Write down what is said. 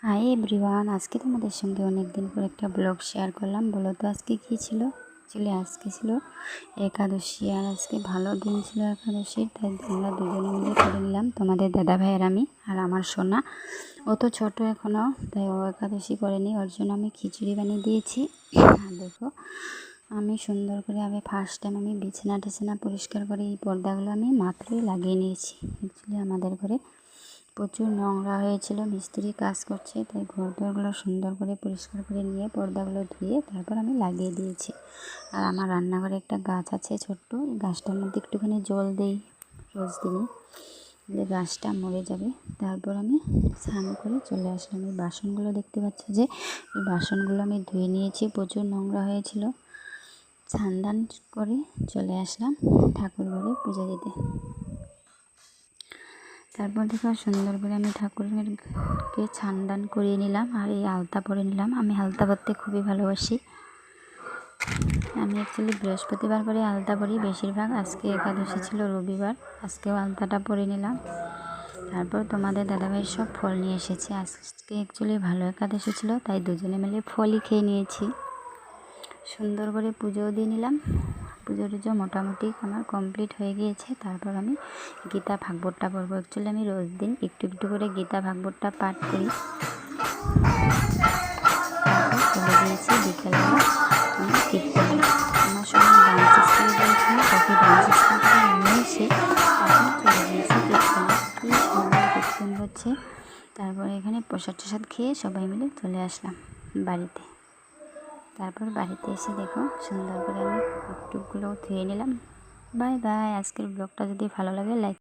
Hi everyone, আজকে তোমাদের সঙ্গে অনেক দিন পর একটা ব্লগ শেয়ার করলাম। বলো তো আজকে কী ছিল? অ্যাকচুয়ালি আজকে ছিল একাদশী, আর আজকে ভালো দিন ছিল একাদশীর, তাই আমরা দুজনে মিলে করে নিলাম, তোমাদের দাদা ভাইয়ের আমি আর আমার সোনা। ও তো ছোটো এখনও, তাই ও একাদশী করেনি, ওর জন্য আমি খিচুড়ি বানিয়ে দিয়েছি। আর দেখো, আমি সুন্দর করে ফার্স্ট টাইম আমি বিছানা টিছানা পরিষ্কার করে এই পর্দাগুলো আমি মাত্রই লাগিয়ে নিয়েছি। অ্যাকচুয়ালি আমাদের ঘরে প্রচুর নোংরা হয়েছিল, মিস্ত্রি কাজ করছে, তাই ঘরদোরগুলো সুন্দর করে পরিষ্কার করে নিয়ে পর্দাগুলো ধুয়ে তারপর আমি লাগিয়ে দিয়েছি। আর আমার রান্নাঘরে একটা গাছ আছে ছোট্ট, এই গাছটার মধ্যে একটুখানি জল দিই রোজ দিনই, যে গাছটা মরে যাবে। তারপর আমি স্নান করে চলে আসলাম। এই বাসনগুলো দেখতে পাচ্ছি যে এই বাসনগুলো আমি ধুয়ে নিয়েছি, প্রচুর নোংরা হয়েছিল। স্নান দান করে চলে আসলাম ঠাকুর ঘরে পূজা দিতে। তারপর দেখো সুন্দর করে আমি ঠাকুরকে স্নান দান করিয়ে নিলাম, আর এই আলতা পরে নিলাম। আমি আলতা পরতে খুবই ভালোবাসি। আমি অ্যাকচুয়ালি বৃহস্পতিবার করে আলতা পরি বেশিরভাগ। আজকে একাদশী ছিল রবিবার, আজকেও আলতাটা পরে নিলাম। তারপর তোমাদের দাদাভাই সব ফল নিয়ে এসেছে। আজকে অ্যাকচুয়ালি ভালো একাদশী ছিল, তাই দুজনে মিলে ফলই খেয়ে নিয়েছি। সুন্দর করে পুজোও দিয়ে নিলাম। পুজো টুজো মোটামুটি আমার কমপ্লিট হয়ে গিয়েছে। তারপর আমি গীতা ভাগবতটা পড়বো। অ্যাকচুয়ালি আমি রোজ দিন একটু একটু করে গীতা ভাগবতটা পাঠ করি। তারপর চলে গিয়েছি বিকেলবেলা আমি কীর্তনে। আমার সঙ্গে ডান্স স্কুলে গিয়েছিলাম, তাকে ডান্স স্কুল থেকে নিয়ে এসে এখন চলে গিয়েছি কীর্তনে। কি সুন্দর কীর্তন হচ্ছে। তারপর এখানে প্রসাদ টসাদ খেয়ে সবাই মিলে চলে আসলাম বাড়িতে। তারপর বাড়িতে এসে দেখো সুন্দর করে আমি টুকগুলো ধুয়ে নিলাম। Bye bye. আজকের ব্লগটা যদি ভালো লাগে লাইক